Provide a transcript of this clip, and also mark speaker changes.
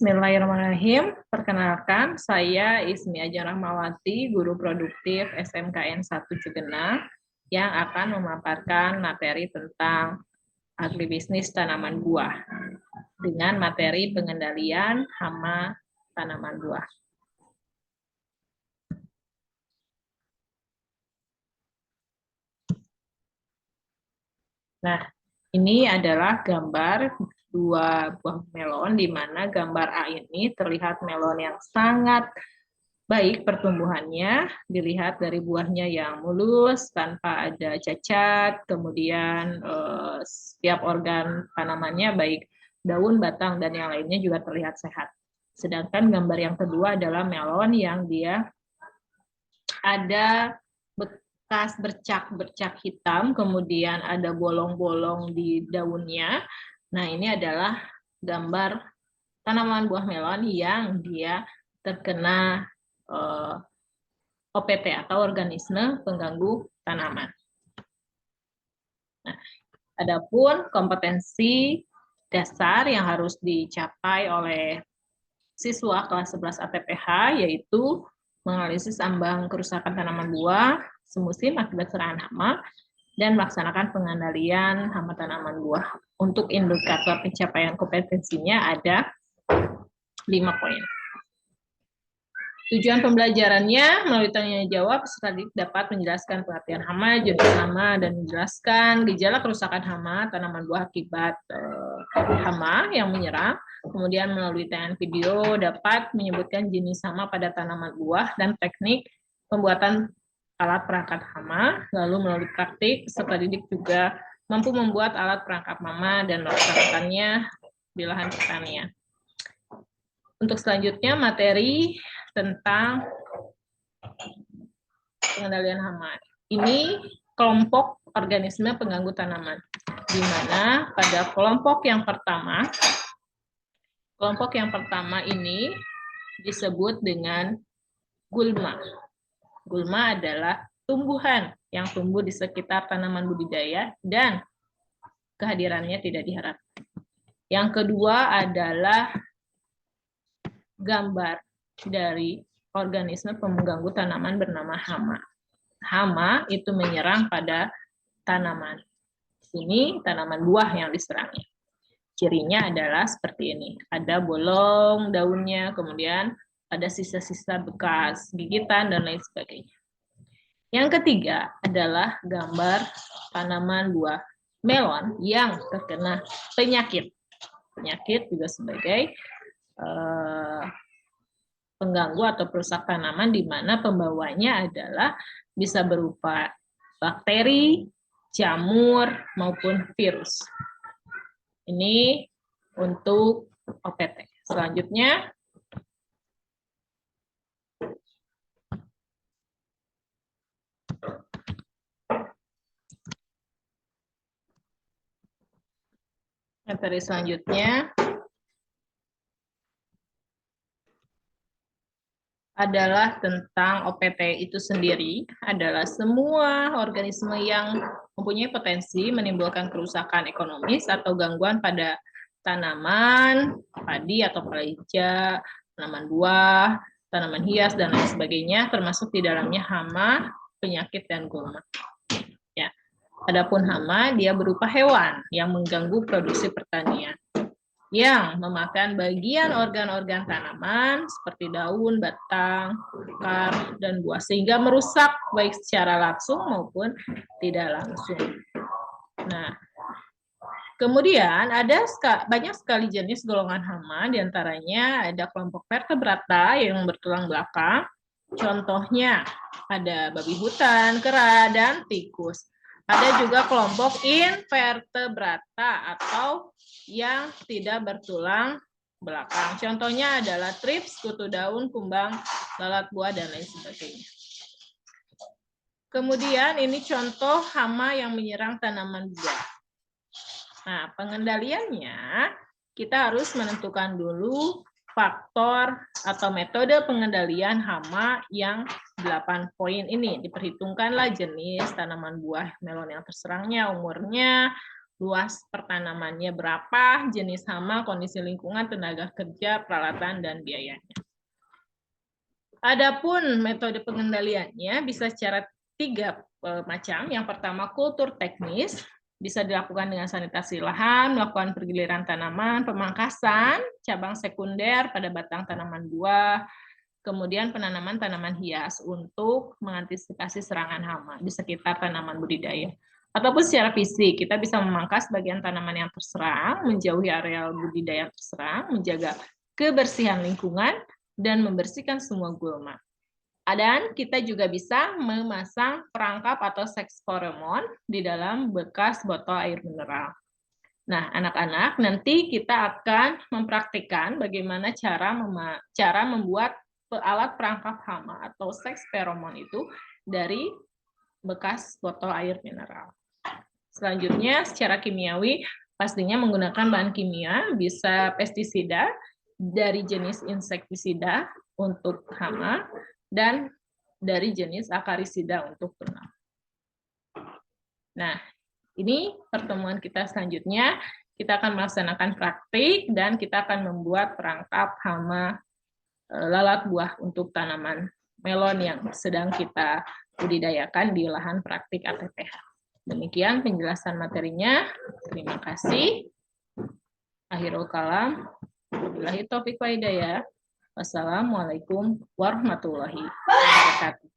Speaker 1: Bismillahirrahmanirrahim. Perkenalkan, saya Ismi Aja Rahmawati, Guru Produktif SMKN 1 Cugena, yang akan memaparkan materi tentang agribisnis tanaman buah dengan materi pengendalian hama tanaman buah. Nah, ini adalah gambar dua buah melon, di mana gambar A ini terlihat melon yang sangat baik pertumbuhannya, dilihat dari buahnya yang mulus, tanpa ada cacat, kemudian setiap organ tanamannya, baik daun, batang, dan yang lainnya juga terlihat sehat. Sedangkan gambar yang kedua adalah melon yang dia ada bekas bercak-bercak hitam, kemudian ada bolong-bolong di daunnya. Nah, ini adalah gambar tanaman buah melon yang dia terkena OPT atau organisme pengganggu tanaman. Nah, adapun kompetensi dasar yang harus dicapai oleh siswa kelas 11 ATPH yaitu menganalisis ambang kerusakan tanaman buah semusim akibat serangan hama dan melaksanakan pengendalian hama tanaman buah. Untuk indikator pencapaian kompetensinya ada 5 poin. Tujuan pembelajarannya melalui tanya jawab, peserta didik dapat menjelaskan pengertian hama, jenis hama, dan menjelaskan gejala kerusakan hama tanaman buah akibat hama yang menyerang. Kemudian melalui tayangan video dapat menyebutkan jenis hama pada tanaman buah dan teknik pembuatan alat perangkap hama. Lalu melalui praktik, peserta didik juga mampu membuat alat perangkap hama dan melaksanakannya di lahan pertanian. Untuk selanjutnya materi tentang pengendalian hama. Ini kelompok organisme pengganggu tanaman, di mana pada kelompok yang pertama ini disebut dengan gulma. Gulma adalah tumbuhan yang tumbuh di sekitar tanaman budidaya dan kehadirannya tidak diharapkan. Yang kedua adalah gambar dari organisme pengganggu tanaman bernama hama. Hama itu menyerang pada tanaman. Di sini tanaman buah yang diserangnya. Cirinya adalah seperti ini. Ada bolong daunnya, kemudian ada sisa-sisa bekas gigitan dan lain sebagainya. Yang ketiga adalah gambar tanaman buah melon yang terkena penyakit. Penyakit juga sebagai pengganggu atau perusak tanaman, di mana pembawanya adalah bisa berupa bakteri, jamur, maupun virus. Ini untuk OPT. Selanjutnya, materi selanjutnya adalah tentang OPT itu sendiri, adalah semua organisme yang mempunyai potensi menimbulkan kerusakan ekonomis atau gangguan pada tanaman, padi atau palawija, tanaman buah, tanaman hias, dan lain sebagainya, termasuk di dalamnya hama, penyakit, dan gulma. Ya. Adapun hama, dia berupa hewan yang mengganggu produksi pertanian, yang memakan bagian organ-organ tanaman seperti daun, batang, akar, dan buah, sehingga merusak baik secara langsung maupun tidak langsung. Nah, kemudian ada banyak sekali jenis golongan hama, diantaranya ada kelompok vertebrata yang bertulang belakang, contohnya ada babi hutan, kera, dan tikus. Ada juga kelompok invertebrata atau yang tidak bertulang belakang. Contohnya adalah trips, kutu daun, kumbang, lalat buah, dan lain sebagainya. Kemudian ini contoh hama yang menyerang tanaman buah. Nah, pengendaliannya kita harus menentukan dulu faktor atau metode pengendalian hama yang 8 poin ini. Diperhitungkanlah jenis tanaman buah melon yang terserangnya, umurnya, luas pertanamannya berapa, jenis hama, kondisi lingkungan, tenaga kerja, peralatan, dan biayanya. Adapun metode pengendaliannya bisa secara 3 macam. Yang pertama, kultur teknis, bisa dilakukan dengan sanitasi lahan, melakukan pergiliran tanaman, pemangkasan, cabang sekunder pada batang tanaman buah, kemudian penanaman tanaman hias untuk mengantisipasi serangan hama di sekitar tanaman budidaya. Ataupun secara fisik, kita bisa memangkas bagian tanaman yang terserang, menjauhi areal budidaya yang terserang, menjaga kebersihan lingkungan, dan membersihkan semua gulma. Dan kita juga bisa memasang perangkap atau seks feromon di dalam bekas botol air mineral. Nah, anak-anak, nanti kita akan mempraktikkan bagaimana cara membuat alat perangkap hama atau seks feromon itu dari bekas botol air mineral. Selanjutnya, secara kimiawi, pastinya menggunakan bahan kimia, bisa pestisida dari jenis insektisida untuk hama, dan dari jenis akarisida untuk tunas. Nah, ini pertemuan kita selanjutnya. Kita akan melaksanakan praktik dan kita akan membuat perangkap hama lalat buah untuk tanaman melon yang sedang kita budidayakan di lahan praktik ATPH. Demikian penjelasan materinya. Terima kasih. Akhirul kalam. Wabillahi taufiq wa hidayah. Wassalamualaikum warahmatullahi wabarakatuh.